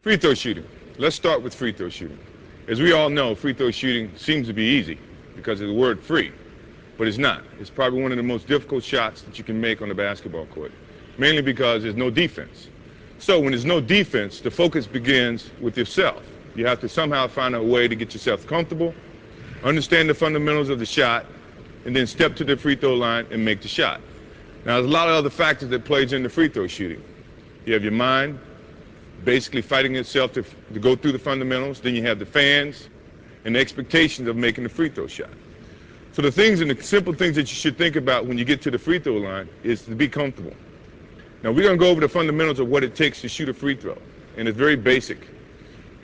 Free throw shooting. Let's start with free throw shooting. As we all know, free throw shooting seems to be easy because of the word free, but it's not. It's probably one of the most difficult shots that you can make on the basketball court, mainly because there's no defense. So when there's no defense, the focus begins with yourself. You have to somehow find a way to get yourself comfortable, understand the fundamentals of the shot, and then step to the free throw line and make the shot. Now, there's a lot of other factors that plays into free throw shooting. You have your mind basically fighting itself to go through the fundamentals. Then you have the fans and the expectations of making the free throw shot. So the things and the simple things that you should think about when you get to the free throw line is to be comfortable. Now, we're going to go over the fundamentals of what it takes to shoot a free throw, and it's very basic.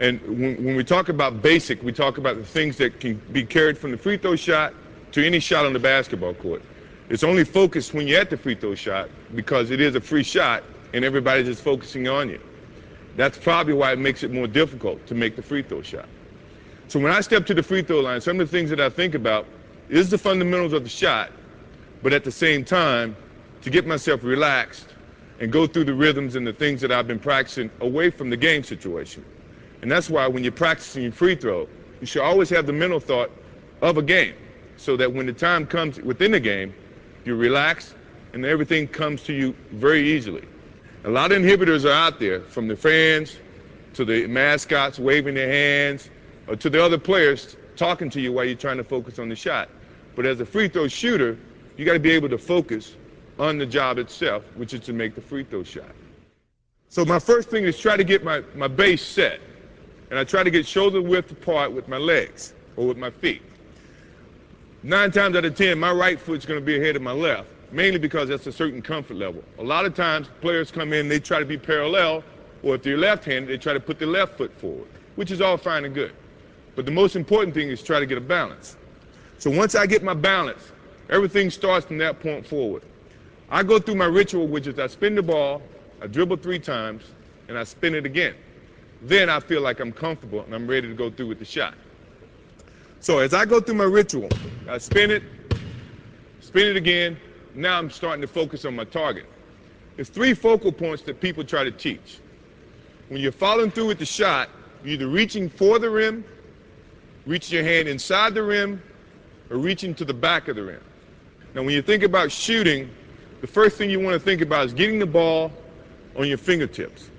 And when we talk about basic, we talk about the things that can be carried from the free throw shot to any shot on the basketball court. It's only focused when you're at the free throw shot because it is a free shot and everybody's just focusing on you. That's probably why it makes it more difficult to make the free throw shot. So when I step to the free throw line, some of the things that I think about is the fundamentals of the shot, but at the same time, to get myself relaxed and go through the rhythms and the things that I've been practicing away from the game situation. And that's why when you're practicing your free throw, you should always have the mental thought of a game so that when the time comes within the game, you're relaxed and everything comes to you very easily. A lot of inhibitors are out there, from the fans to the mascots waving their hands or to the other players talking to you while you're trying to focus on the shot. But as a free throw shooter, you got to be able to focus on the job itself, which is to make the free throw shot. So my first thing is try to get my base set. And I try to get shoulder width apart with my legs or with my feet. 9 times out of 10, my right foot's going to be ahead of my left, mainly because that's a certain comfort level. A lot of times players come in, they try to be parallel, or if they're left-handed, they try to put their left foot forward, which is all fine and good. But the most important thing is try to get a balance. So once I get my balance, everything starts from that point forward. I go through my ritual, which is I spin the ball, I dribble 3 times, and I spin it again. Then I feel like I'm comfortable and I'm ready to go through with the shot. So as I go through my ritual, I spin it again. Now I'm starting to focus on my target. There's 3 focal points that people try to teach. When you're following through with the shot, you're either reaching for the rim, reaching your hand inside the rim, or reaching to the back of the rim. Now when you think about shooting, the first thing you want to think about is getting the ball on your fingertips.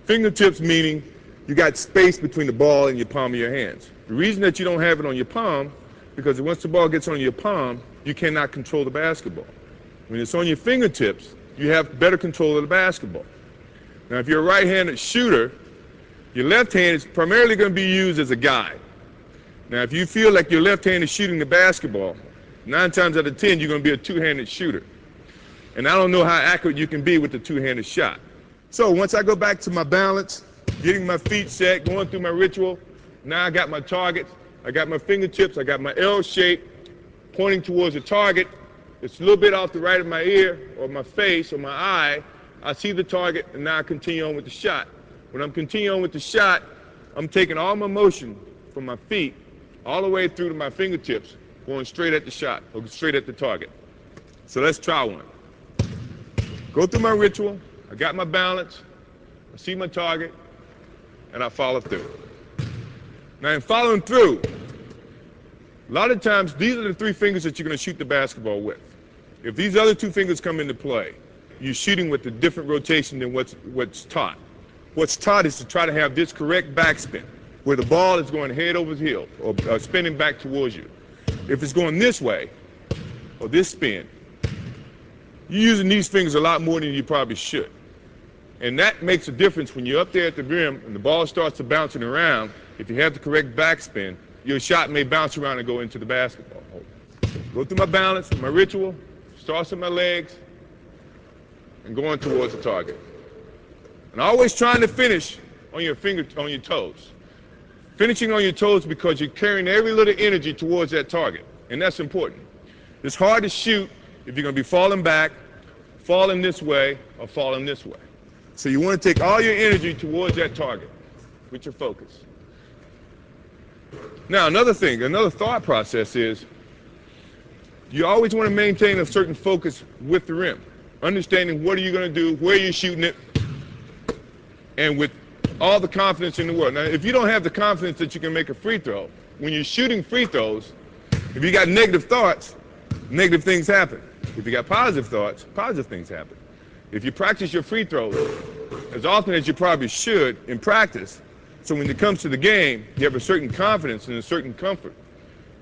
Fingertips meaning you got space between the ball and your palm of your hands. The reason that you don't have it on your palm, because once the ball gets on your palm, you cannot control the basketball. When it's on your fingertips, you have better control of the basketball. Now, if you're a right-handed shooter, your left hand is primarily going to be used as a guide. Now, if you feel like your left hand is shooting the basketball, 9 times out of 10, you're going to be a 2-handed shooter. And I don't know how accurate you can be with the 2-handed shot. So once I go back to my balance, getting my feet set, going through my ritual, now I got my targets, I got my fingertips, I got my L shape pointing towards the target. It's a little bit off the right of my ear or my face or my eye. I see the target and now I continue on with the shot. When I'm continuing on with the shot, I'm taking all my motion from my feet all the way through to my fingertips, going straight at the shot or straight at the target. So let's try one. Go through my ritual, I got my balance, I see my target, and I follow through. Now in following through, a lot of times these are the 3 fingers that you're going to shoot the basketball with. If these other 2 fingers come into play, you're shooting with a different rotation than what's taught. What's taught is to try to have this correct backspin, where the ball is going head over heels or spinning back towards you. If it's going this way, or this spin, you're using these fingers a lot more than you probably should. And that makes a difference when you're up there at the rim and the ball starts to bouncing around. If you have the correct backspin, your shot may bounce around and go into the basketball. Go through my balance, my ritual, starts with my legs, and going towards the target. And always trying to finish on your toes. Finishing on your toes because you're carrying every little energy towards that target, and that's important. It's hard to shoot if you're going to be falling back, falling this way, or falling this way. So you want to take all your energy towards that target with your focus. Now another thing, another thought process is you always want to maintain a certain focus with the rim. Understanding what are you going to do, where you're shooting it, and with all the confidence in the world. Now, if you don't have the confidence that you can make a free throw, when you're shooting free throws, if you got negative thoughts, negative things happen. If you got positive thoughts, positive things happen. If you practice your free throws as often as you probably should in practice, so when it comes to the game, you have a certain confidence and a certain comfort,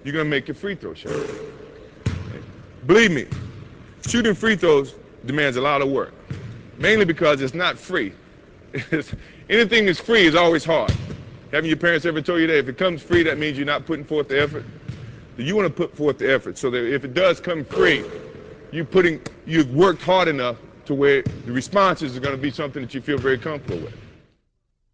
you're going to make your free throw shot. Believe me, shooting free throws demands a lot of work, mainly because it's not free. Anything that's free is always hard. Haven't your parents ever told you that if it comes free, that means you're not putting forth the effort? You want to put forth the effort so that if it does come free, you've worked hard enough to where the responses are going to be something that you feel very comfortable with.